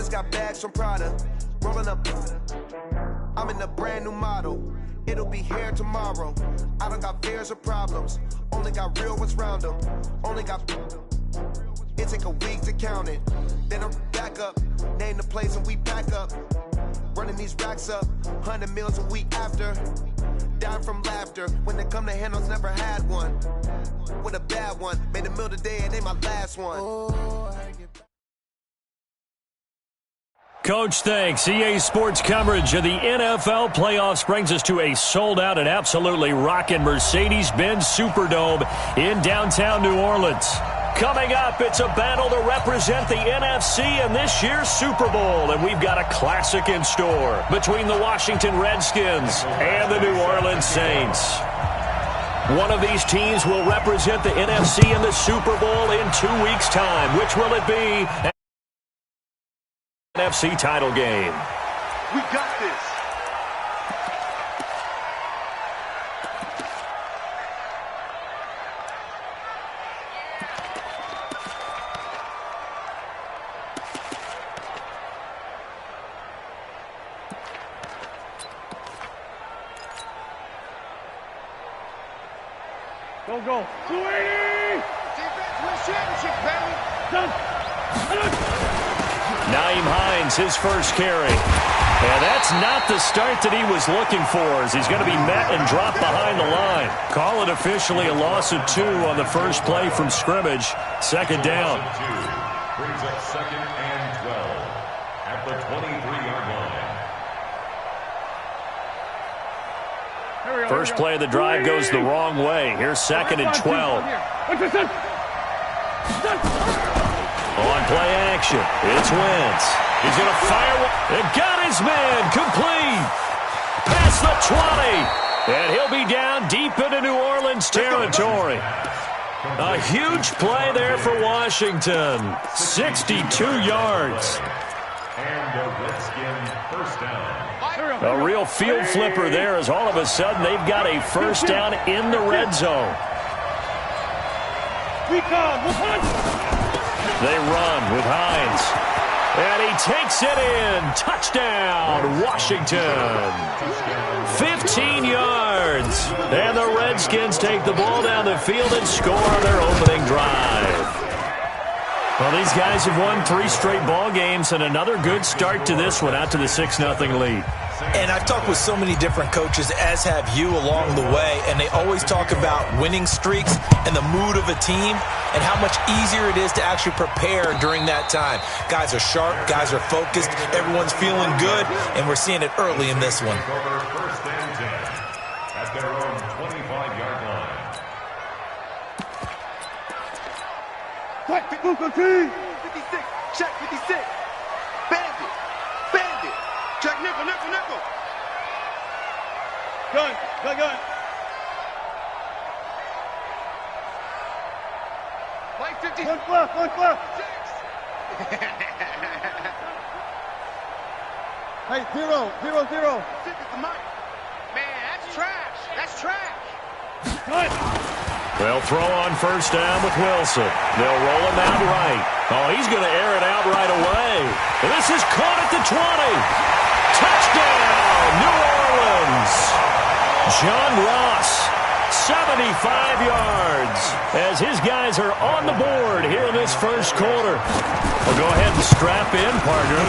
Just got bags from Prada, rolling up. I'm in a brand new model. It'll be here tomorrow. I don't got fears or problems. Only got real ones round them. Only got. It take a week to count it. Then I'm back up. Name the place and we pack up. Running these racks up. 100 meals a week after. Dying from laughter. When they come to handles, never had one. With a bad one. Made a meal today and they my last one. Coach, thanks. EA Sports coverage of the NFL playoffs brings us to a sold-out and absolutely rocking Mercedes-Benz Superdome in downtown New Orleans. Coming up, it's a battle to represent the NFC in this year's Super Bowl, and we've got a classic in store between the Washington Redskins and the New Orleans Saints. One of these teams will represent the NFC in the Super Bowl in 2 weeks' time. Which will it be? NFC title game. We got this. Go. 280! Defense wins championship, baby. Done. Nyheim Hines, his first carry. And that's not the start that he was looking for, as he's going to be met and dropped behind the line. Call it officially a loss of 2 on the first play from scrimmage. Second down. Brings up 2nd and 12 at the 23-yard line. First play of the drive goes the wrong way. Here's 2nd and 12. On play action, it's Wentz. He's going to fire. It got his man complete. Past the 20. And he'll be down deep into New Orleans territory. A huge play there for Washington. 62 yards. And the Redskin first down. A real field flipper there, as all of a sudden they've got a first down in the red zone. They run with Hines. And he takes it in. Touchdown, Washington. 15 yards. And the Redskins take the ball down the field and score their opening drive. Well, these guys have won 3 straight ball games, and another good start to this one, out to the 6-0 lead. And I've talked with so many different coaches, as have you, along the way, and they always talk about winning streaks and the mood of a team and how much easier it is to actually prepare during that time. Guys are sharp, guys are focused, everyone's feeling good, and we're seeing it early in this one. First and 10 at their own 25-yard line. 56, check 56. Bandit. Check nickel. Gun. White 50. One clock. 6. Hey, 0. 6 is the mic. Man, that's trash. They'll throw on first down with Wilson. They'll roll him out right. Oh, he's going to air it out right away. And this is caught at the 20. Touchdown, New Orleans. John Ross, 75 yards, as his guys are on the board here in this first quarter. Well, go ahead and strap in, partner.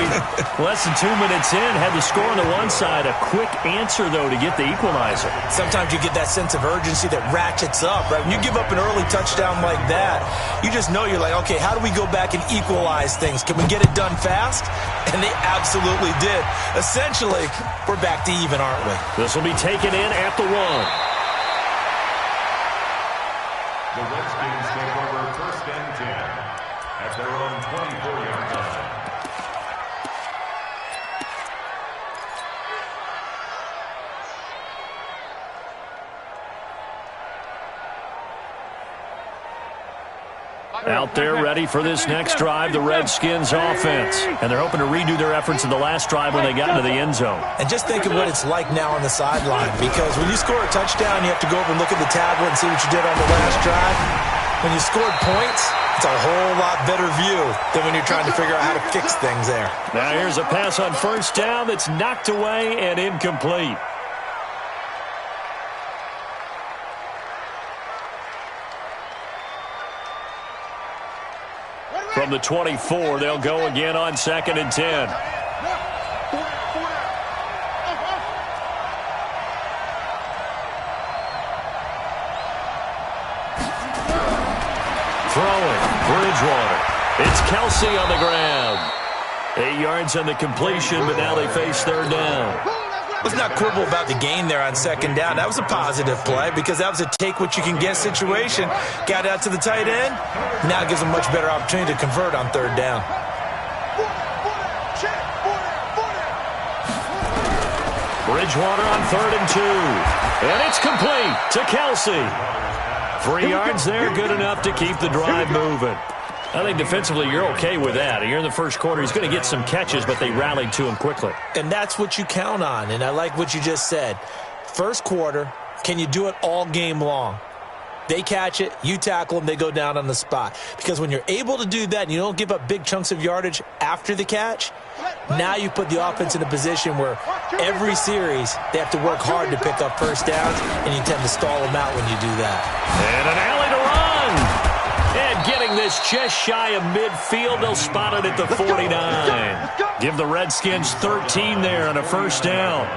Less than 2 minutes in, had the score on the one side. A quick answer, though, to get the equalizer. Sometimes you get that sense of urgency that ratchets up, right? When you give up an early touchdown like that, you just know you're like, okay, how do we go back and equalize things? Can we get it done fast? And they absolutely did. Essentially, we're back to even, aren't we? This will be taken in at the 1. The Redskins take over first and 10 at their own 24-yard line. Out there ready for this next drive, the Redskins offense. And they're hoping to redo their efforts in the last drive when they got into the end zone. And just think of what it's like now on the sideline, because when you score a touchdown, you have to go over and look at the tablet and see what you did on the last drive. When you scored points, It's a whole lot better view than when you're trying to figure out how to fix things there. Now here's a pass on first down that's knocked away and incomplete. From the 24, they'll go again on 2nd and 10. Throwing, Bridgewater. It's Kelsey on the ground. 8 yards on the completion, but now they face third down. Let's not quibble about the gain there on 2nd down. That was a positive play because that was a take-what-you-can-get situation. Got out to the tight end. Now it gives them a much better opportunity to convert on 3rd down. Bridgewater on 3rd and 2. And it's complete to Kelsey. 3 yards there, good enough to keep the drive moving. I think defensively you're okay with that. Here in the first quarter, he's going to get some catches, but they rallied to him quickly. And that's what you count on, and I like what you just said. First quarter, can you do it all game long? They catch it, you tackle them, they go down on the spot. Because when you're able to do that and you don't give up big chunks of yardage after the catch, now you put the offense in a position where every series they have to work hard to pick up first downs, and you tend to stall them out when you do that. And an alley to run. And getting this just shy of midfield, they'll spot it at the 49. Give the Redskins 13 there on a first down.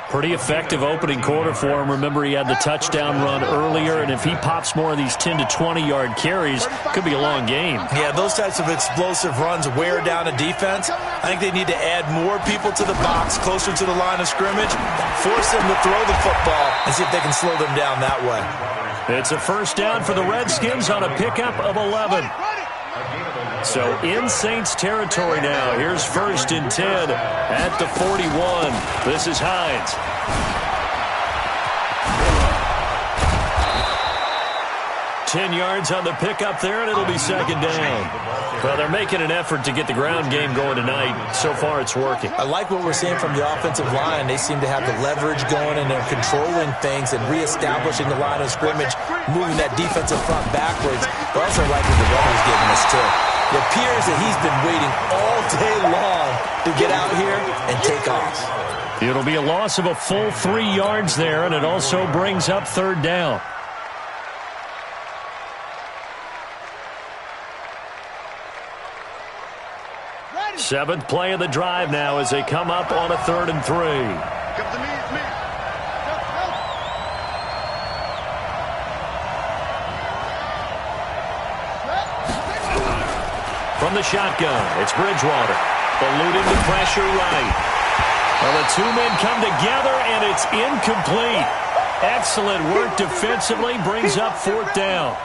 Pretty effective opening quarter for him. Remember, he had the touchdown run earlier, and if he pops more of these 10 to 20-yard carries, could be a long game. Yeah, those types of explosive runs wear down a defense. I think they need to add more people to the box, closer to the line of scrimmage, force them to throw the football, and see if they can slow them down that way. It's a first down for the Redskins on a pickup of 11. So in Saints territory now. Here's 1st and 10 at the 41. This is Hines. Ten yards on the pickup there, and it'll be 2nd down. Well, they're making an effort to get the ground game going tonight. So far, it's working. I like what we're seeing from the offensive line. They seem to have the leverage going, and they're controlling things and reestablishing the line of scrimmage, moving that defensive front backwards. But also like what the runner's giving us, too. It appears that he's been waiting all day long to get out here and take off. It'll be a loss of a full 3 yards there, and it also brings up 3rd down. Seventh play of the drive now as they come up on a 3rd and 3. From the shotgun, it's Bridgewater. Eluding the pressure right. Well, the two men come together, and it's incomplete. Excellent work defensively, brings up 4th down.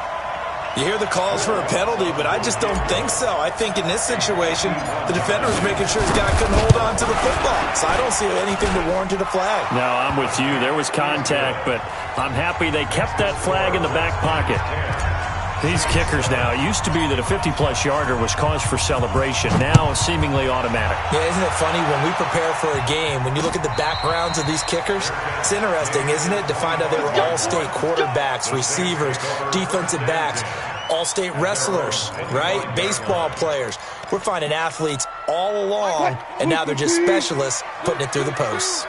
You hear the calls for a penalty, but I just don't think so. I think in this situation, the defender was making sure his guy couldn't hold on to the football. So I don't see anything to warrant a flag. No, I'm with you. There was contact, but I'm happy they kept that flag in the back pocket. These kickers now, it used to be that a 50-plus yarder was cause for celebration. Now, seemingly automatic. Yeah, isn't it funny when we prepare for a game, when you look at the backgrounds of these kickers, it's interesting, isn't it, to find out they were all-state quarterbacks, receivers, defensive backs, all-state wrestlers, right? Baseball players. We're finding athletes all along, and now they're just specialists putting it through the posts.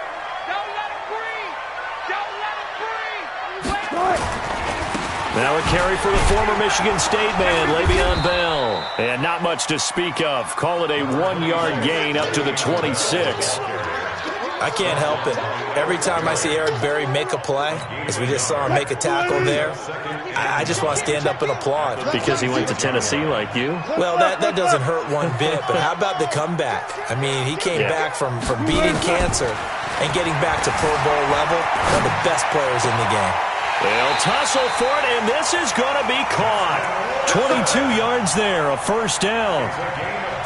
Now a carry for the former Michigan State man, Le'Veon Bell. And not much to speak of. Call it a 1-yard gain up to the 26. I can't help it. Every time I see Eric Berry make a play, as we just saw him make a tackle there, I just want to stand up and applaud. Because he went to Tennessee like you? Well, that doesn't hurt one bit, but how about the comeback? I mean, he came back from beating cancer and getting back to Pro Bowl level, one of the best players in the game. They'll tussle for it, and this is going to be caught. 22 yards there, a 1st down.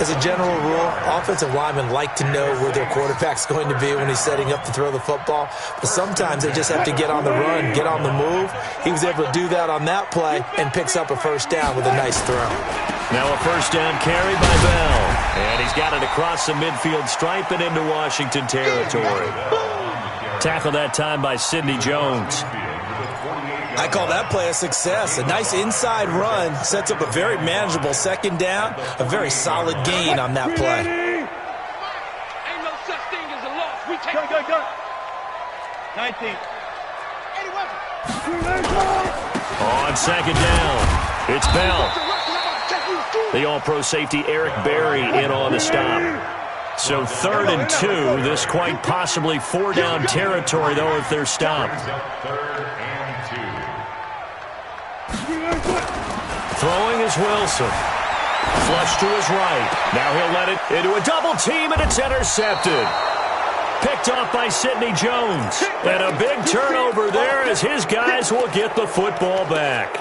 As a general rule, offensive linemen like to know where their quarterback's going to be when he's setting up to throw the football. But sometimes they just have to get on the run, get on the move. He was able to do that on that play and picks up a 1st down with a nice throw. Now a 1st down carry by Bell. And he's got it across the midfield stripe and into Washington territory. Tackled that time by Sidney Jones. I call that play a success. A nice inside run sets up a very manageable second down, a very solid gain on that play. Ain't no such thing as a loss. We take Go. 19. 81. On second down, it's Bell. The All-Pro safety Eric Berry in on the stop. So 3rd and 2. This quite possibly 4-down territory, though, if they're stopped. 3rd and 2. Throwing is Wilson. Flush to his right. Now he'll let it into a double team, and it's intercepted. Picked off by Sidney Jones. And a big turnover there as his guys will get the football back.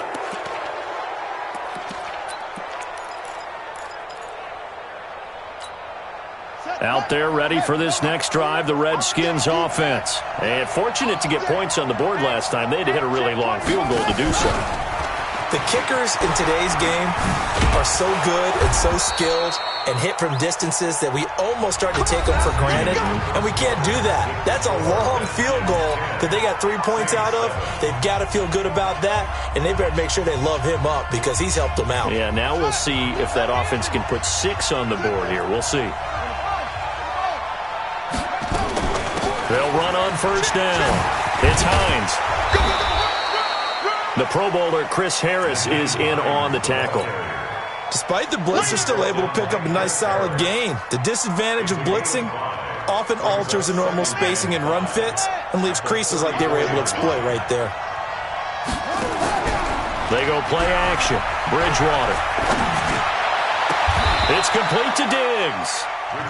Out there ready for this next drive, the Redskins offense. And fortunate to get points on the board last time. They had to hit a really long field goal to do so. The kickers in today's game are so good and so skilled and hit from distances that we almost start to take them for granted, and we can't do that. That's a long field goal that they got 3 points out of. They've got to feel good about that, and they better make sure they love him up because he's helped them out. Yeah, now we'll see if that offense can put 6 on the board here. We'll see. They'll run on first down. It's Hines. The Pro Bowler Chris Harris is in on the tackle. Despite the blitz, they're still able to pick up a nice solid gain. The disadvantage of blitzing often alters the normal spacing and run fits and leaves creases like they were able to exploit right there. They go play action. Bridgewater. It's complete to Diggs.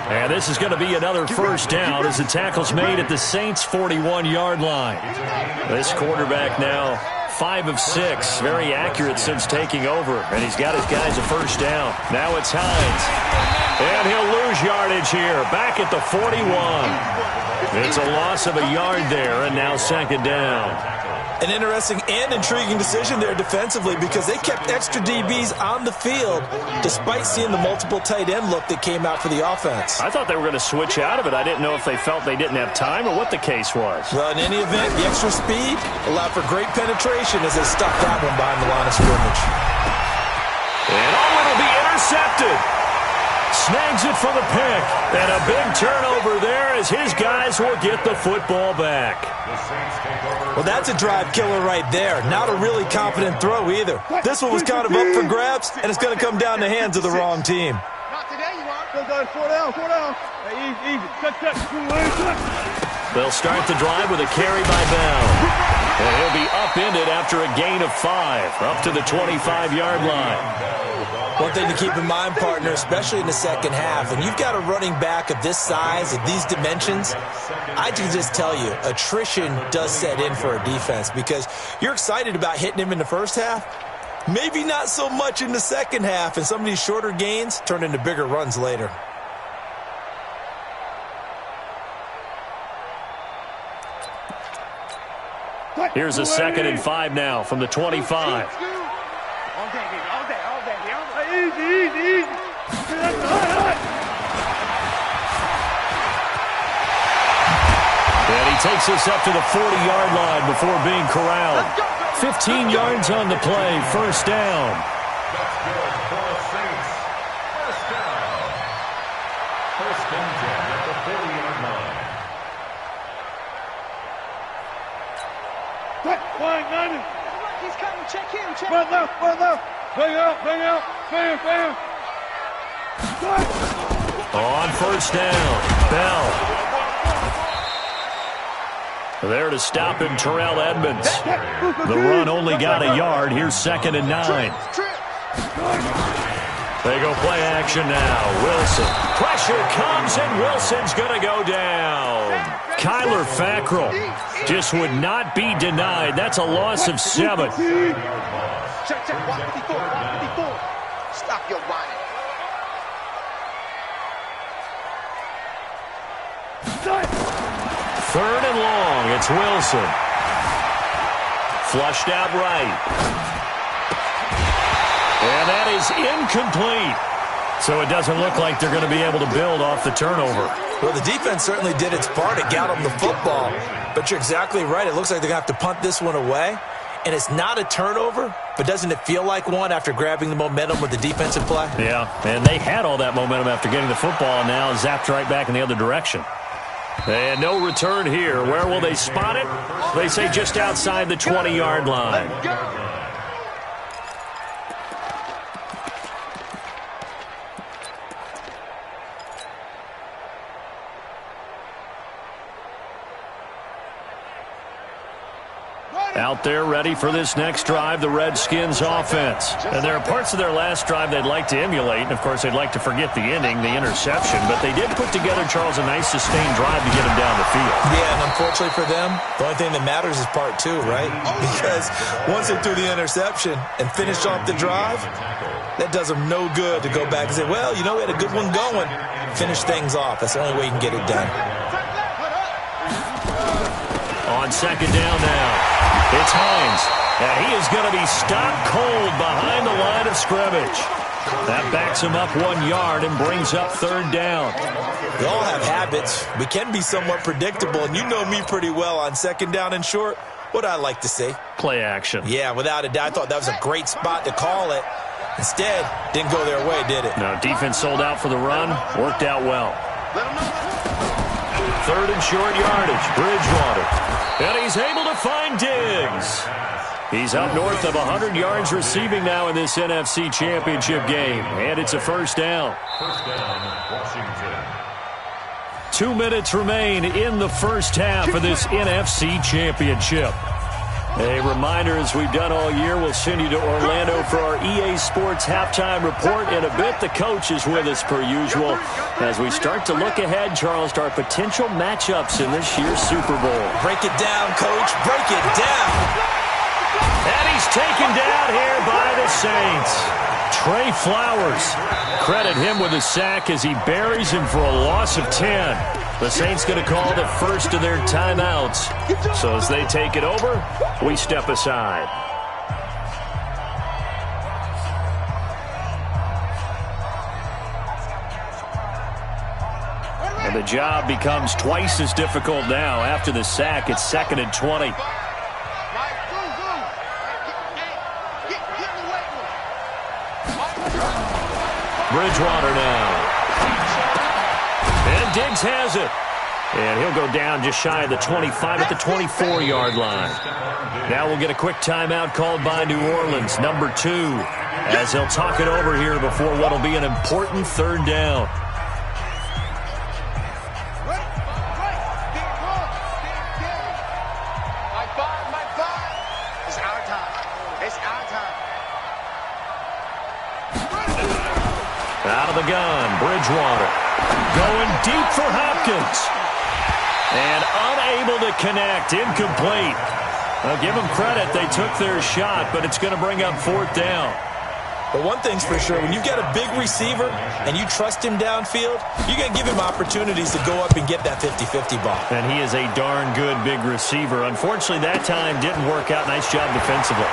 And this is going to be another first down as the tackle's made at the Saints' 41-yard line. This quarterback now 5 of 6, very accurate since taking over, and he's got his guys a first down. Now it's Hines, and he'll lose yardage here, back at the 41. It's a loss of a yard there, and now second down. An interesting and intriguing decision there defensively because they kept extra DBs on the field despite seeing the multiple tight end look that came out for the offense. I thought they were going to switch out of it. I didn't know if they felt they didn't have time or what the case was. Well, in any event, the extra speed allowed for great penetration as they stuck that one behind the line of scrimmage. And it'll be intercepted. Snags it for the pick. And a big turnover there as his guys will get the football back. Well, that's a drive killer right there. Not a really confident throw either. This one was kind of up for grabs, and it's going to come down the hands of the wrong team. Not today, you are. 4 down. Hey, easy. Cut. They'll start the drive with a carry by Bell. And he'll be upended after a gain of 5, up to the 25-yard line. One thing to keep in mind, partner, especially in the second half, and you've got a running back of this size, of these dimensions, I can just tell you, attrition does set in for a defense because you're excited about hitting him in the first half, maybe not so much in the second half, and some of these shorter gains turn into bigger runs later. Here's a 2nd and 5 now from the 25. Easy. And he takes us up to the 40-yard line before being corralled. 15 yards on the play, first down. That's good for the Saints. First down. First and 10 at the 40-yard line. He's coming. Check him. Run left. Bang out. Bam. On first down, Bell. There to stop him, Terrell Edmonds. The run only got a yard. Here's 2nd and 9. They go play action now. Wilson. Pressure comes, and Wilson's going to go down. Kyler Fackrell just would not be denied. That's a loss of 7. Check. 154. Stop your whining. Third and long. It's Wilson. Flushed out right. And that is incomplete. So it doesn't look like they're going to be able to build off the turnover. Well, the defense certainly did its part. It got them the football. But you're exactly right. It looks like they're going to have to punt this one away. and it's not a turnover, but doesn't it feel like one after grabbing the momentum with the defensive play? Yeah, and they had all that momentum after getting the football, and now zapped right back in the other direction. And no return here. Where will they spot it? They say just outside the 20-yard line. Out there ready for this next drive, the Redskins offense. And there are parts of their last drive they'd like to emulate. And, of course, they'd like to forget the ending, the interception. But they did put together, Charles, a nice sustained drive to get them down the field. Yeah, and unfortunately for them, the only thing that matters is part two, right? Because once they threw the interception and finished off the drive, that does them no good to go back and say, well, you know, we had a good one going. Finish things off. That's the only way you can get it done. On second down now. It's Hines, and he is going to be stopped cold behind the line of scrimmage. That backs him up 1 yard and brings up third down. We all have habits. We can be somewhat predictable, and you know me pretty well on second down and short. What I like to say? Play action. Yeah, without a doubt. I thought that was a great spot to call it. Instead, didn't go their way, did it? No, defense sold out for the run. Worked out well. Third and short yardage. Bridgewater. And he's able to find Diggs. He's up north of 100 yards receiving now in this NFC Championship game. And it's a first down. First down, Washington. 2 minutes remain in the first half of this NFC Championship. A reminder, as we've done all year, we'll send you to Orlando for our EA Sports halftime report. In a bit, the coach is with us per usual as we start to look ahead, Charles, to our potential matchups in this year's Super Bowl. Break it down, Coach. Break it down. And he's taken down here by the Saints. Trey Flowers. Credit him with a sack as he buries him for a loss of 10. The Saints going to call the first of their timeouts. So as they take it over, we step aside. And the job becomes twice as difficult now. After the sack, it's 2nd and 20. Bridgewater now. And Diggs has it. And he'll go down just shy of the 25 at the 24-yard line. Now we'll get a quick timeout called by New Orleans, number 2, as they'll talk it over here before what will be an important third down. Out of the gun, Bridgewater. Going deep for Hopkins. And unable to connect, incomplete. I'll give them credit, they took their shot, but it's going to bring up fourth down. But one thing's for sure, when you've got a big receiver and you trust him downfield, you're going to give him opportunities to go up and get that 50-50 ball. And he is a darn good big receiver. Unfortunately, that time didn't work out. Nice job defensively.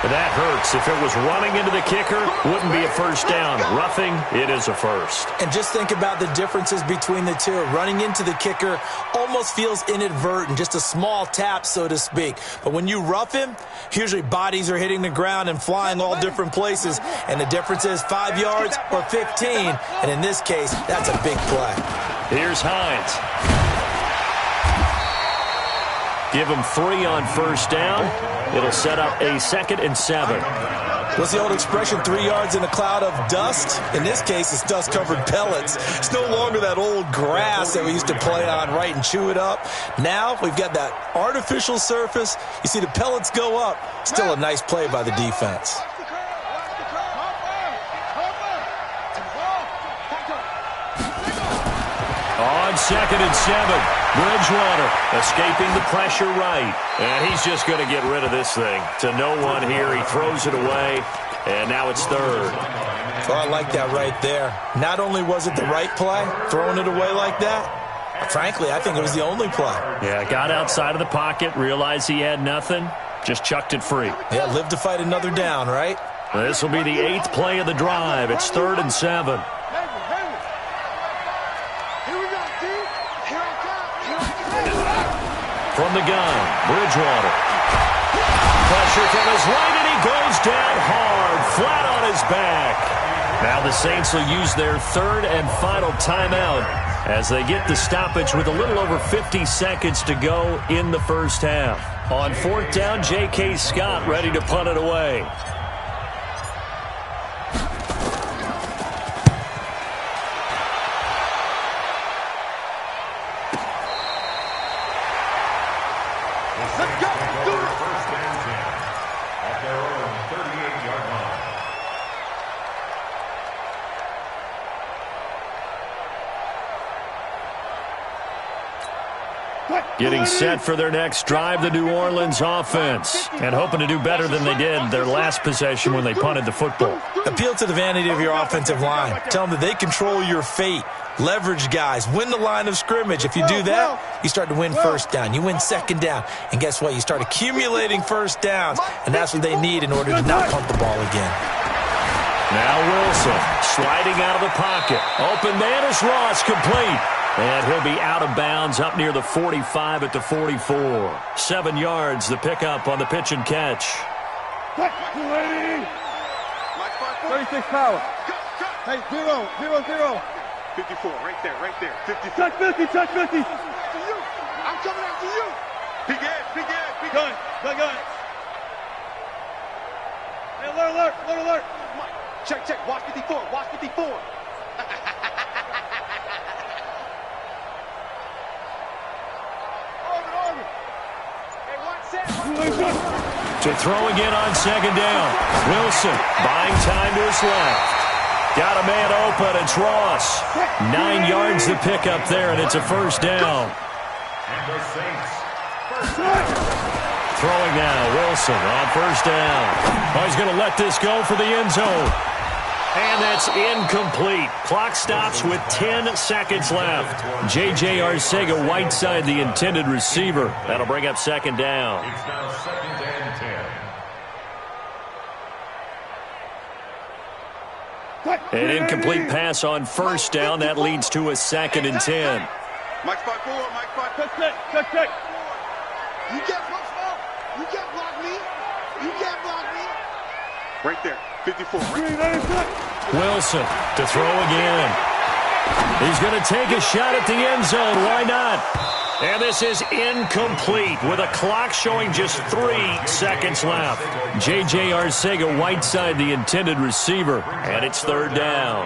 That hurts. If it was running into the kicker, wouldn't be a first down. Roughing, it is a first. And just think about the differences between the two. Running into the kicker almost feels inadvertent, just a small tap, so to speak. But when you rough him, usually bodies are hitting the ground and flying all different places. And the difference is 5 yards or 15. And in this case, that's a big play. Here's Hines. Give him 3 on first down. It'll set up a 2nd and 7. What's the old expression, 3 yards in a cloud of dust? In this case, it's dust-covered pellets. It's no longer that old grass that we used to play on, right, and chew it up. Now we've got that artificial surface. You see the pellets go up. Still a nice play by the defense. On 2nd and 7, Bridgewater escaping the pressure right. And he's just going to get rid of this thing. To no one here. He throws it away. And now it's third. Well, I like that right there. Not only was it the right play, throwing it away like that, frankly, I think it was the only play. Yeah, got outside of the pocket, realized he had nothing, just chucked it free. Yeah, live to fight another down, right? This will be the 8th play of the drive. It's 3rd and 7. From the gun, Bridgewater. Pressure from his right, and he goes down hard, flat on his back. Now the Saints will use their third and final timeout as they get the stoppage with a little over 50 seconds to go in the first half. On fourth down, J.K. Scott ready to punt it away. Let's go. Do it. First and 10 at their own 38-yard line. Getting set for their next drive, the New Orleans offense, and hoping to do better than they did their last possession when they punted the football. Appeal to the vanity of your offensive line. Tell them that they control your fate. Leverage guys. Win the line of scrimmage. If you do that, you start to win first down. You win second down. And guess what? You start accumulating first downs. And that's what they need in order to not punt the ball again. Now Wilson sliding out of the pocket. Open man is Ross, complete. And he'll be out of bounds up near the 45 at the 44. 7 yards, the pickup on the pitch and catch. 36 power. Hey, 0, 0, 0. 54, right there. 50. Touch 50, touch 50. I'm coming after you. Big head. Gun. Hey, alert. Check. Watch 54. To throw again on second down. Wilson buying time to his left. Got a man open. It's Ross. 9 yards to pick up there, and it's a first down. And the Saints Throwing now. Wilson on first down. Oh, he's going to let this go for the end zone. And that's incomplete. Clock stops with 10 seconds left. J.J. Arcega-Whiteside, the intended receiver. That'll bring up second down. It's now second and 10. An incomplete pass on first down. That leads to a second and 10. Mike 5-4. Check. You can't block me. Right there. 54. Wilson to throw again. He's going to take a shot at the end zone. Why not? And this is incomplete with a clock showing just 3 seconds left. J.J. Arcega-Whiteside, the intended receiver, and it's third down.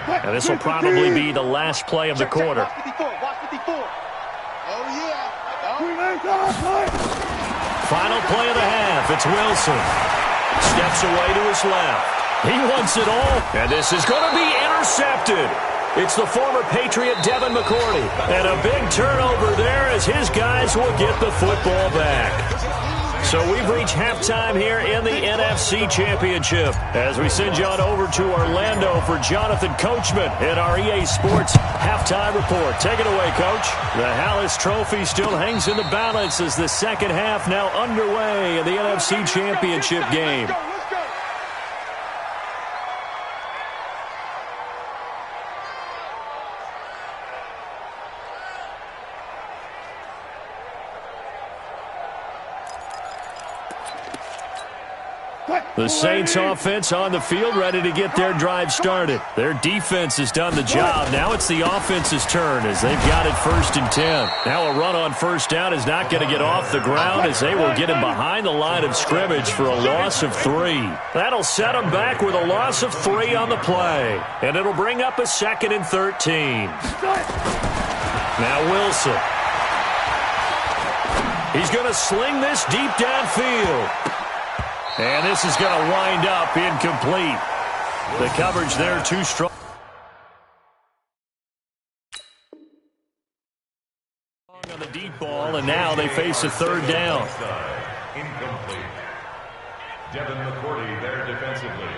And this will probably be the last play of the quarter. Watch 54. Oh, yeah. Final play of the half. It's Wilson. Steps away to his left. He wants it all. And this is going to be intercepted. It's the former Patriot Devin McCourty. And a big turnover there as his guys will get the football back. So we've reached halftime here in the NFC Championship as we send you on over to Orlando for Jonathan Coachman in our EA Sports Halftime Report. Take it away, Coach. The Hallis Trophy still hangs in the balance as the second half now underway in the NFC Championship game. The Saints offense on the field ready to get their drive started. Their defense has done the job. Now it's the offense's turn as they've got it first and 10. Now a run on first down is not going to get off the ground as they will get him behind the line of scrimmage for a loss of 3. That'll set him back with a loss of 3 on the play. And it'll bring up a second and 13. Now Wilson. He's going to sling this deep downfield. And this is going to wind up incomplete. The coverage there too strong. On the deep ball, and now they face a third down. Incomplete. Devin McCourty there defensively.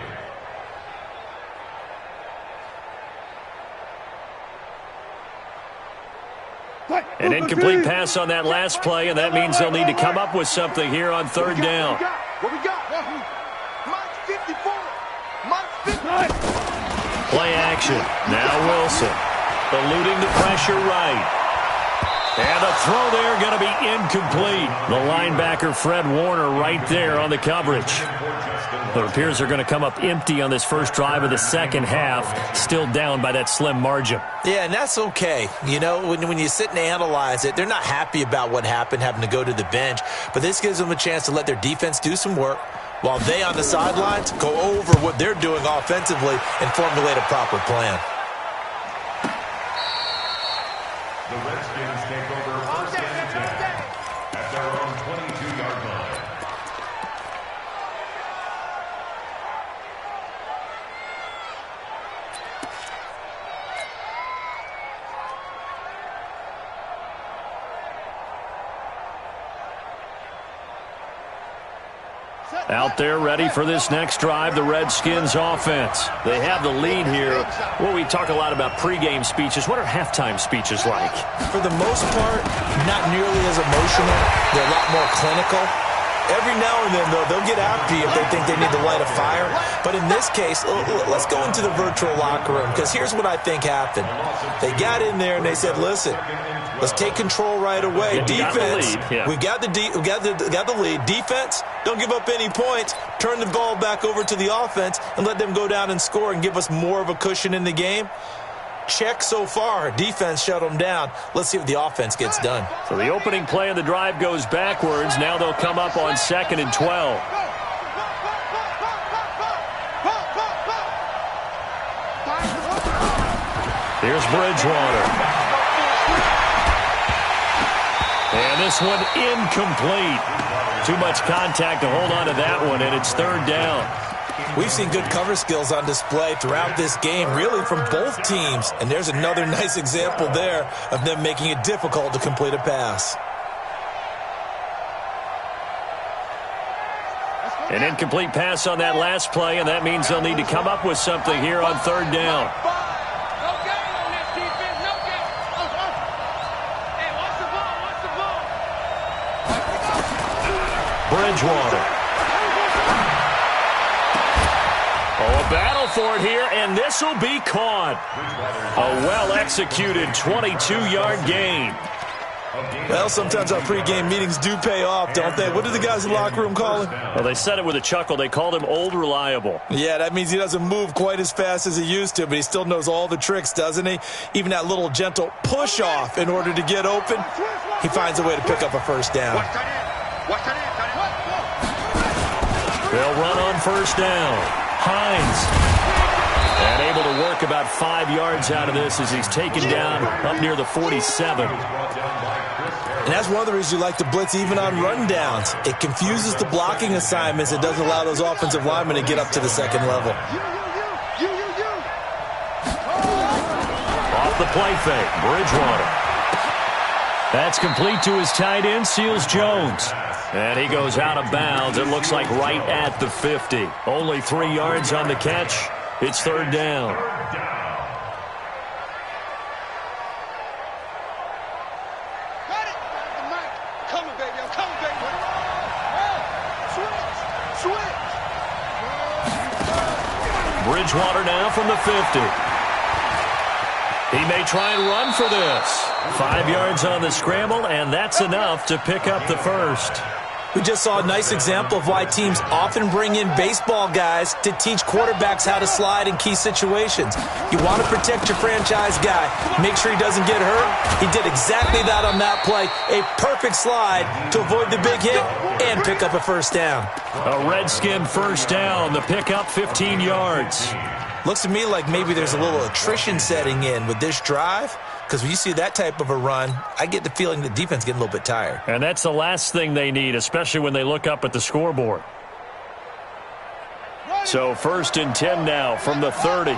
An incomplete pass on that last play, and that means they'll need to come up with something here on third down. What we got? Mike's 54. Mike's 50. Play action. Now Wilson. Eluding the pressure right. And the throw there going to be incomplete. The linebacker, Fred Warner, right there on the coverage. It appears they're going to come up empty on this first drive of the second half, still down by that slim margin. Yeah, and that's okay. You know, when you sit and analyze it, they're not happy about what happened, having to go to the bench. But this gives them a chance to let their defense do some work while they on the sidelines go over what they're doing offensively and formulate a proper plan. The Redskins take over first and 10 at their own 22-yard line. Out there ready for this next drive, the Redskins offense. They have the lead here. Well, we talk a lot about pregame speeches. What are halftime speeches like? For the most part, not nearly as emotional. They're a lot more clinical. Every now and then, though, they'll get after you if they think they need to light a fire. But in this case, let's go into the virtual locker room, because here's what I think happened. They got in there and they said, listen, let's take control right away. Defense, we've got the lead. Defense, don't give up any points. Turn the ball back over to the offense and let them go down and score and give us more of a cushion in the game. Check so far. Defense shut them down. Let's see if the offense gets done. So the opening play of the drive goes backwards. Now they'll come up on 2nd and 12. Here's Bridgewater. And this one incomplete. Too much contact to hold on to that one, and it's 3rd down. We've seen good cover skills on display throughout this game, really from both teams. And there's another nice example there of them making it difficult to complete a pass. An incomplete pass on that last play, and that means they'll need to come up with something here on 3rd down. Bridgewater. Oh, a battle for it here, and this will be caught. A well-executed 22-yard gain. Well, sometimes our pregame meetings do pay off, don't they? What do the guys in the locker room call him? Well, they said it with a chuckle. They called him Old Reliable. Yeah, that means he doesn't move quite as fast as he used to, but he still knows all the tricks, doesn't he? Even that little gentle push-off in order to get open, he finds a way to pick up a first down. They'll run on 1st down. Hines. And able to work about 5 yards out of this as he's taken down up near the 47. And that's one of the reasons you like to blitz even on rundowns. It confuses the blocking assignments. It doesn't allow those offensive linemen to get up to the 2nd level. Off the play fake, Bridgewater. That's complete to his tight end, Seals-Jones. And he goes out of bounds. It looks like right at the 50. Only 3 yards on the catch. It's 3rd down. Bridgewater now from the 50. He may try and run for this. 5 yards on the scramble, and that's enough to pick up the first. We just saw a nice example of why teams often bring in baseball guys to teach quarterbacks how to slide in key situations. You want to protect your franchise guy. Make sure he doesn't get hurt. He did exactly that on that play. A perfect slide to avoid the big hit and pick up a first down. A Redskin first down. The pickup 15 yards. Looks to me like maybe there's a little attrition setting in with this drive. Because when you see that type of a run, I get the feeling the defense getting a little bit tired. And that's the last thing they need, especially when they look up at the scoreboard. So 1st and 10 now from the 30.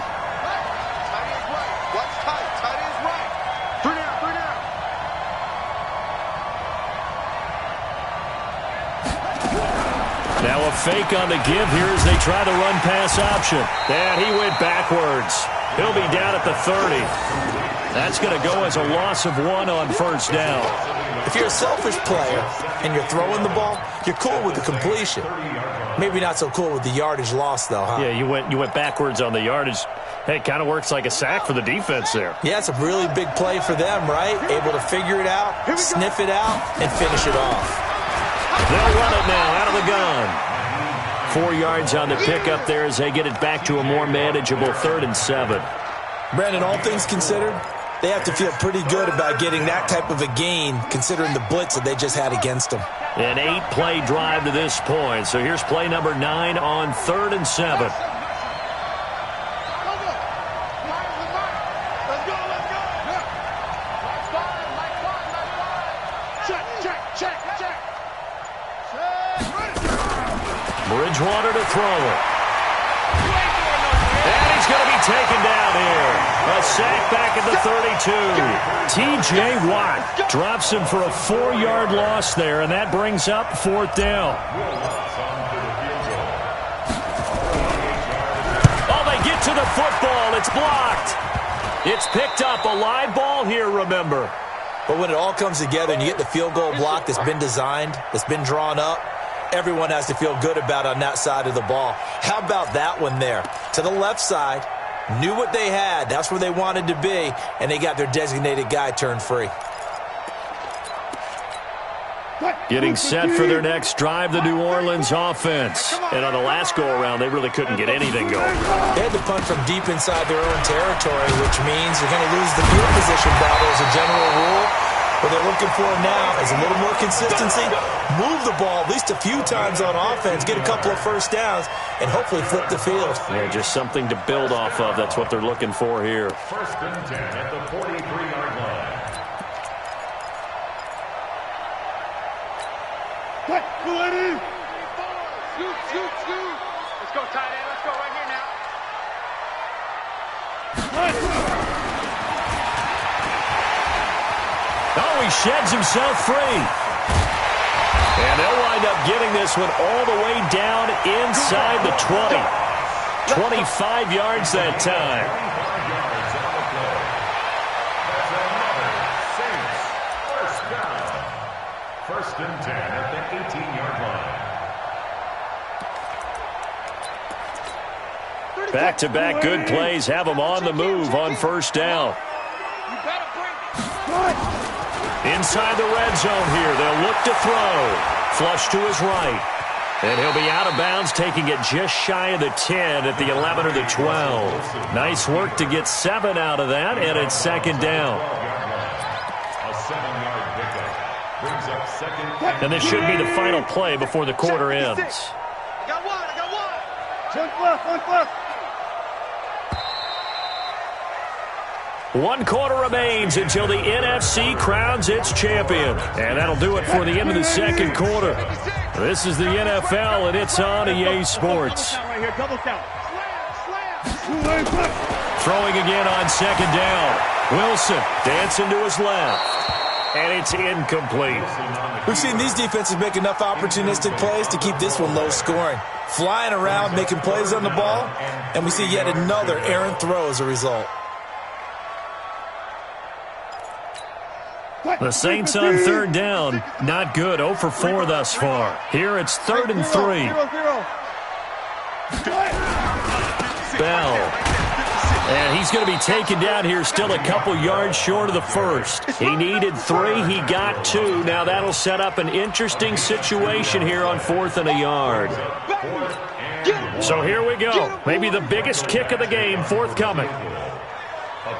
Now a fake on the give here as they try the run-pass option. And he went backwards. He'll be down at the 30. That's going to go as a loss of 1 on first down. If you're a selfish player and you're throwing the ball, you're cool with the completion. Maybe not so cool with the yardage loss, though, huh? Yeah, you went backwards on the yardage. Hey, it kind of works like a sack for the defense there. Yeah, it's a really big play for them, right? Able to figure it out, sniff it out, and finish it off. They'll run it now out of the gun. 4 yards on the pickup there as they get it back to a more manageable 3rd and 7. Brandon, all things considered, they have to feel pretty good about getting that type of a gain considering the blitz that they just had against them. An 8-play drive to this point. So here's play number 9 on 3rd and 7. Bridgewater to throw it. And he's going to be taken down here. A sack back at the 32. T.J. Watt drops him for a 4-yard loss there, and that brings up 4th down. Oh, they get to the football. It's blocked. It's picked up. A live ball here, remember. But when it all comes together and you get the field goal block that's been designed, that's been drawn up, everyone has to feel good about on that side of the ball. How about that one there? To the left side, knew what they had. That's where they wanted to be, and they got their designated guy turned free. Getting set for their next drive, the New Orleans offense. And on the last go-around, they really couldn't get anything going. They had to punt from deep inside their own territory, which means they're going to lose the field position battle as a general rule. What they're looking for now is a little more consistency, move the ball at least a few times on offense, get a couple of first downs, and hopefully flip the field. Yeah, just something to build off of. That's what they're looking for here. 1st and 10 at the 43-yard line. Shoot. Let's go, tight end. Let's go right here now. Oh, he sheds himself free. And they'll wind up getting this one all the way down inside the 20. 25 yards that time. 25 yards on the play. That's another Saints first down. 1st and 10 at the 18-yard line. Back-to-back good plays have them on the move on first down. Inside the red zone here. They'll look to throw. Flush to his right. And he'll be out of bounds, taking it just shy of the 10 at the 11 or the 12. Nice work to get 7 out of that, and it's 2nd down. A 7-yard pickup brings up 2nd. And this should be the final play before the quarter ends. I got one. One left. 1 quarter remains until the NFC crowns its champion. And that'll do it for the end of the 2nd quarter. This is the NFL, and it's on EA Sports. Throwing again on 2nd down. Wilson dancing to his left. And it's incomplete. We've seen these defenses make enough opportunistic plays to keep this one low scoring. Flying around, making plays on the ball, and we see yet another errant throw as a result. The Saints on 3rd down, not good. 0 for 4 thus far. Here it's 3rd and 3. Bell. And he's going to be taken down here still a couple yards short of the first. He needed 3. He got 2. Now that'll set up an interesting situation here on 4th and a yard. So here we go. Maybe the biggest kick of the game forthcoming. A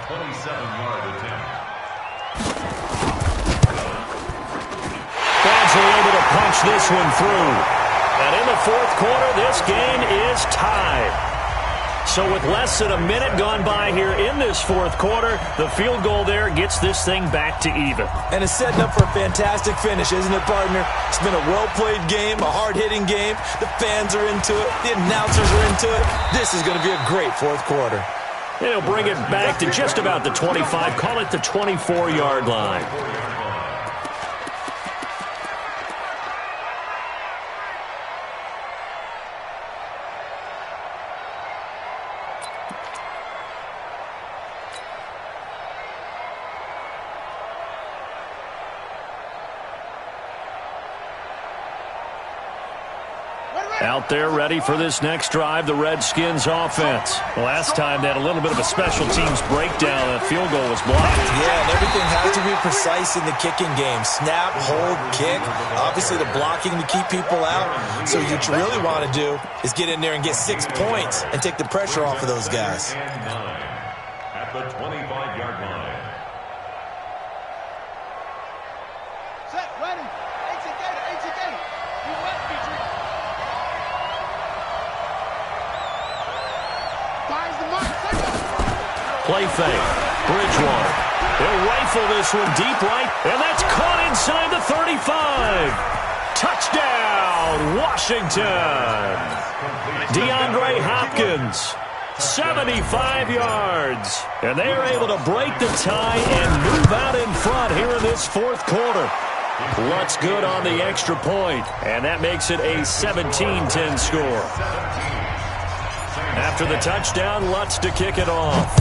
27-yard attempt. Fans are able to punch this one through. And in the 4th quarter, this game is tied. So with less than a minute gone by here in this 4th quarter, the field goal there gets this thing back to even. And it's setting up for a fantastic finish, isn't it, partner? It's been a well-played game, a hard-hitting game. The fans are into it. The announcers are into it. This is going to be a great 4th quarter. And he'll bring it back to just about the 25, call it the 24-yard line. Out there ready for this next drive, the Redskins offense. Last time they had a little bit of a special teams breakdown. That field goal was blocked. Yeah, and everything has to be precise in the kicking game. Snap, hold, kick. Obviously, the blocking to keep people out. So what you really want to do is get in there and get 6 points and take the pressure off of those guys. At the 25-yard line. Set, ready. Exit gate, exit gate. You left, Petrie. Fires the mark, second. Play fake. Bridgewater. He'll rifle this one deep right, and that's caught inside the 35. Touchdown, Washington. DeAndre Hopkins, 75 yards. And they are able to break the tie and move out in front here in this fourth quarter. Lutz good on the extra point, and that makes it a 17-10 score. After the touchdown, Lutz to kick it off.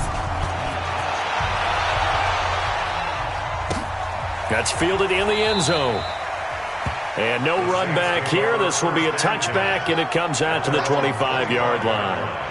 That's fielded in the end zone. And no run back here. This will be a touchback, and it comes out to the 25-yard line.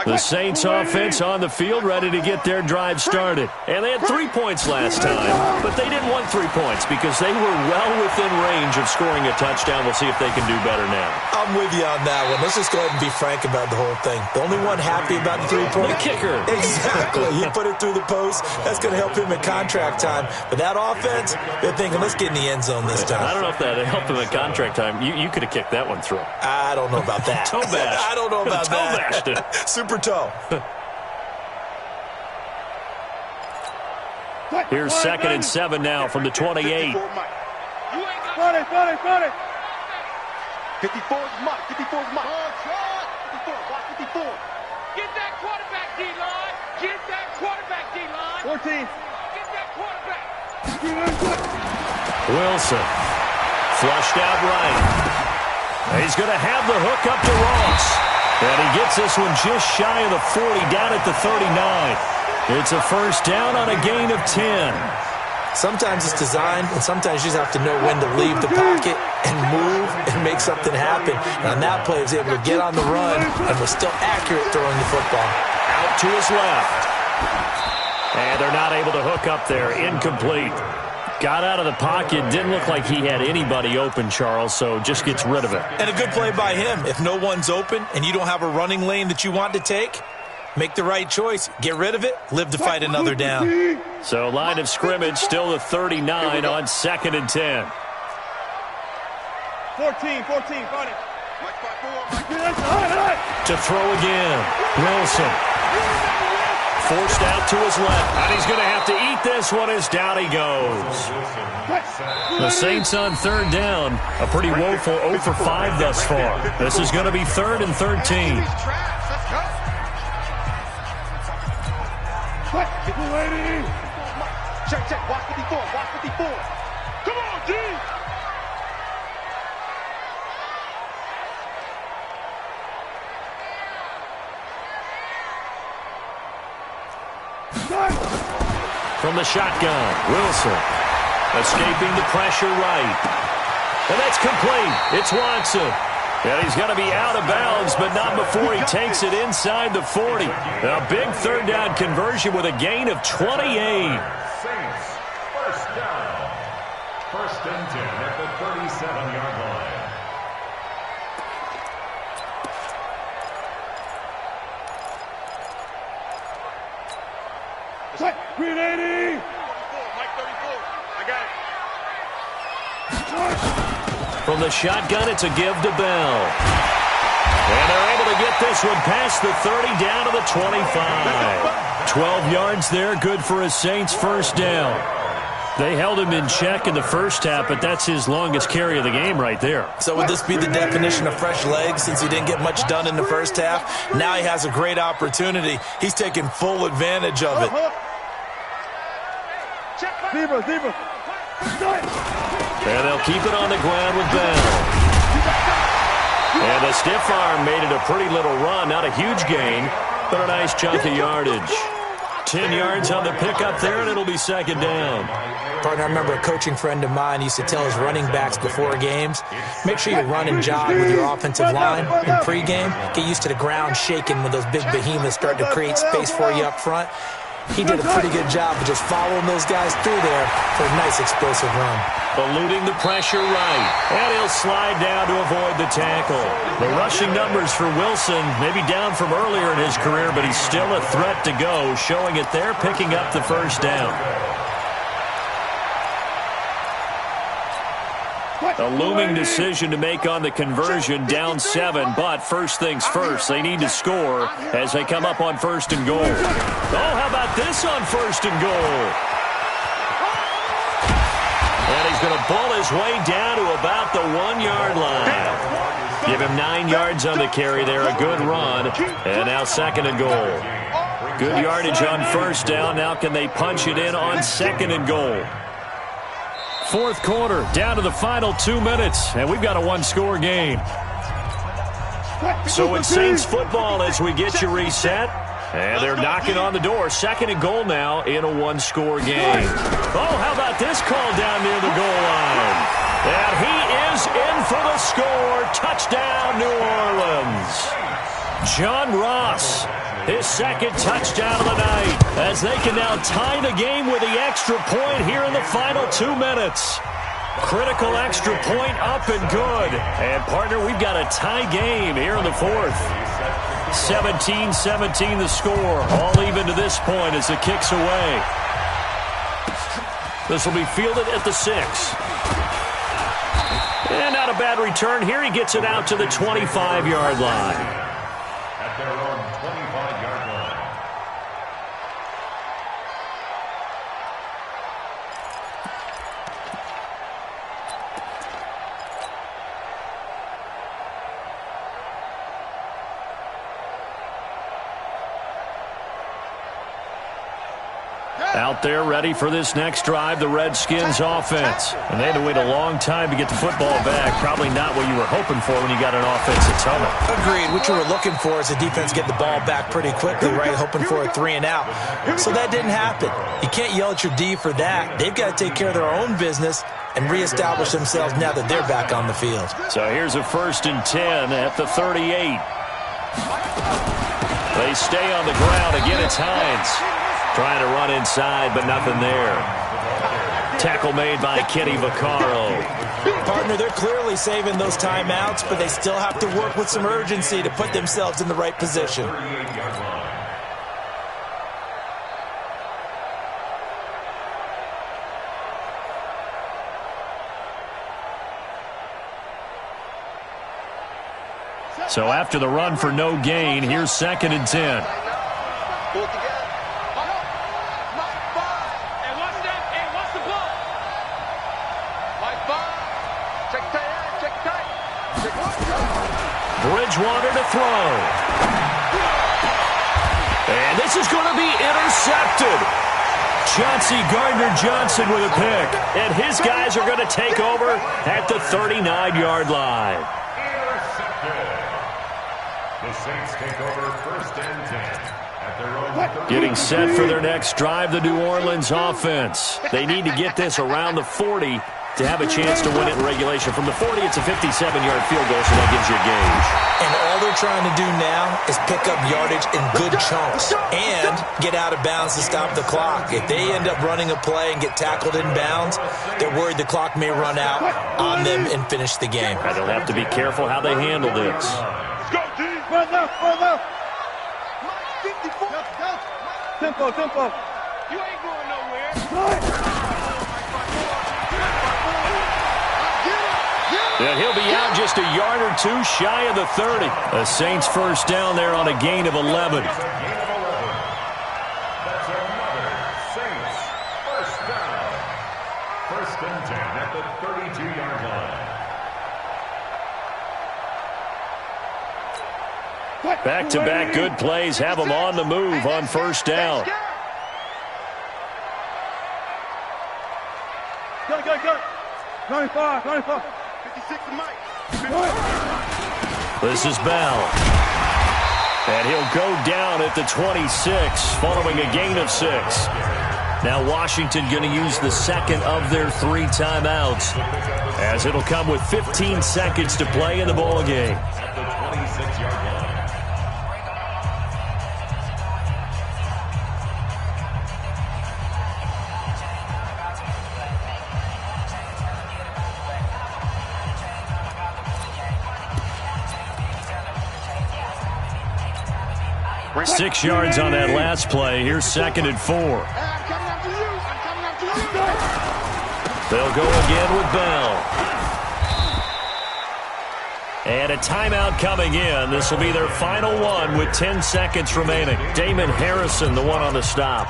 The Saints offense on the field ready to get their drive started. And they had 3 points last time, but they didn't want 3 points because they were well within range of scoring a touchdown. We'll see if they can do better now. I'm with you on that one. Let's just go ahead and be frank about the whole thing. The only one happy about the 3-point? The kicker. Exactly. He put it through the post. That's going to help him at contract time. But that offense, they're thinking, let's get in the end zone this time. I don't know if that helped him at contract time. You could have kicked that one through. I don't know about that. Toe bash. I don't know about Toe that. bashed it. Super toe. Here's 2nd and 7 now from the 28. 40. 54 is Mike. 54 is Mike. 54, block 54. Get that quarterback, D-line. Get that quarterback, D-line. 14. Get that quarterback. Wilson. Flushed out right. He's going to have the hook up to Ross. And he gets this one just shy of the 40, down at the 39. It's a first down on a gain of 10. Sometimes it's designed, and sometimes you just have to know when to leave the pocket and move and make something happen. And on that play, he was able to get on the run and was still accurate throwing the football. Out to his left. And they're not able to hook up there. Incomplete. Got out of the pocket. Didn't look like he had anybody open, Charles, so just gets rid of it. And a good play by him. If no one's open and you don't have a running lane that you want to take, make the right choice. Get rid of it. Live to fight another down. So line of scrimmage still the 39 on 2nd and 10. 14, buddy. To throw again. Wilson. Forced out to his left. And he's going to have to eat this one as down he goes. The Saints on 3rd down. A pretty woeful 0 for 5 thus far. This is going to be 3rd and 13. Check. Watch 54. Watch 54. Come on, D. From the shotgun, Wilson escaping the pressure right. And that's complete. It's Watson. And he's going to be out of bounds, but not before he takes it inside the 40. A big 3rd down conversion with a gain of 28. Saints, first down. 1st and 10 at the 37-yard line. Green 80. 34, Mike 34. I got it. From the shotgun, it's a give to Bell. And they're able to get this one past the 30 down to the 25. 12 yards there, good for a Saints first down. They held him in check in the first half, but that's his longest carry of the game right there. So would this be the definition of fresh legs since he didn't get much done in the first half? Now he has a great opportunity. He's taking full advantage of it. Zebra. And they'll keep it on the ground with Bell. And the stiff arm made it a pretty little run. Not a huge gain, but a nice chunk of yardage. 10 yards on the pickup there, and it'll be second down. Partner, I remember a coaching friend of mine used to tell his running backs before games, make sure you run and jog with your offensive line in pregame. Get used to the ground shaking when those big behemoths start to create space for you up front. He did a pretty good job of just following those guys through there for a nice explosive run. Eluding the pressure right, and he'll slide down to avoid the tackle. The rushing numbers for Wilson, maybe down from earlier in his career, but he's still a threat to go, showing it there, picking up the first down. A looming decision to make on the conversion, down 7, but first things first, they need to score as they come up on first and goal. Oh, how about this on first and goal? And he's going to pull his way down to about the 1-yard line. Give him 9 yards on the carry there, a good run, and now second and goal. Good yardage on first down. Now can they punch it in on second and goal? Fourth quarter, down to the final 2 minutes, and we've got a one-score game. So it's Saints football as we get you reset. And they're knocking on the door. Second and goal now in a one-score game. Oh, how about this call down near the goal line? And he is in for the score. Touchdown, New Orleans. John Ross, his second touchdown of the night, as they can now tie the game with the extra point here in the final 2 minutes. Critical extra point up and good. And, partner, we've got a tie game here in the fourth. 17-17 the score. All even to this point as it kicks away. This will be fielded at the 6. And not a bad return here. He gets it out to the 25-yard line. At their own 25-yard line. Out there ready for this next drive, the Redskins offense. And they had to wait a long time to get the football back. Probably not what you were hoping for when you got an offensive tunnel. Agreed. What you were looking for is the defense get the ball back pretty quickly, right? Hoping for a 3 and out. So that didn't happen. You can't yell at your D for that. They've got to take care of their own business and reestablish themselves now that they're back on the field. So here's a 1st and 10 at the 38. They stay on the ground. Again, it's Hines. Trying to run inside, but nothing there. Tackle made by Kenny Vaccaro. Partner, they're clearly saving those timeouts, but they still have to work with some urgency to put themselves in the right position. So after the run for no gain, here's 2nd and 10. Bridgewater to throw. And this is going to be intercepted. Chauncey Gardner-Johnson with a pick. And his guys are going to take over at the 39-yard line. Intercepted. The Saints take over 1st and 10 at their own 30. Getting set for their next drive, the New Orleans offense. They need to get this around the 40 to have a chance to win it in regulation. From the 40, it's a 57-yard field goal, so that gives you a gauge. And all they're trying to do now is pick up yardage in good chunks and get out of bounds to stop the clock. If they end up running a play and get tackled in bounds, they're worried the clock may run out on them and finish the game. And they'll have to be careful how they handle this. Let's go, D. Run left, run left. Tempo, tempo. You ain't going nowhere. And he'll be out just a yard or two shy of the 30. The Saints first down there on a gain of 11. That's another Saints first down. 1st and 10 at the 32-yard line. Back-to-back good plays have them on the move on first down. Go. 95. 56 to Mike. This is Bell. And he'll go down at the 26 following a gain of 6. Now Washington going to use the second of their 3 timeouts, as it'll come with 15 seconds to play in the ball game. At the 26-yard line. Six yards on that last play. Here's 2nd and 4. They'll go again with Bell. And a timeout coming in. This will be their final one with 10 seconds remaining. Damon Harrison, the one on the stop.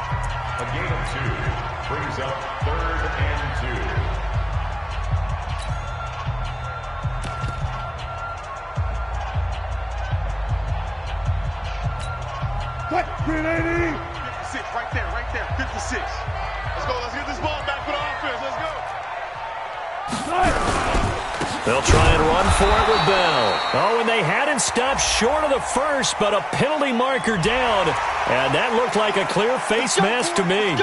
A gain of 2 brings up 3rd and 2. What? 380. 56, right there, 56. Let's go, let's get this ball back for the offense, let's go. They'll try and run for it with Bell. Oh, and they hadn't stopped short of the first, but a penalty marker down. And that looked like a clear face mask to me.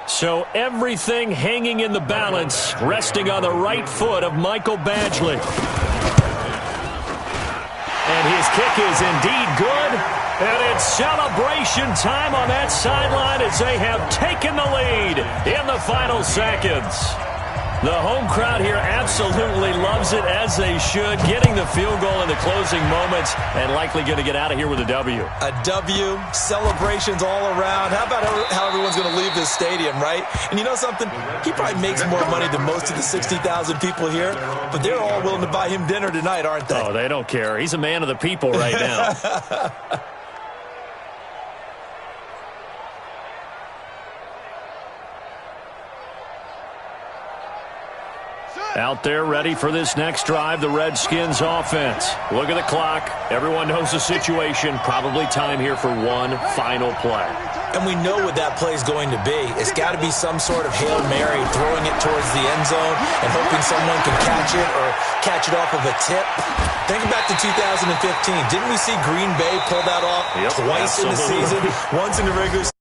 So everything hanging in the balance, resting on the right foot of Michael Badgley. And his kick is indeed good. And it's celebration time on that sideline as they have taken the lead in the final seconds. The home crowd here absolutely loves it, as they should, getting the field goal in the closing moments and likely going to get out of here with a W. A W, celebrations all around. How about how everyone's going to leave this stadium, right? And you know something? He probably makes more money than most of the 60,000 people here, but they're all willing to buy him dinner tonight, aren't they? Oh, they don't care. He's a man of the people right now. Out there ready for this next drive, the Redskins offense. Look at the clock. Everyone knows the situation. Probably time here for one final play. And we know what that play is going to be. It's got to be some sort of Hail Mary, throwing it towards the end zone and hoping someone can catch it or catch it off of a tip. Think back to 2015. Didn't we see Green Bay pull that off twice in the season? Once in the regular season.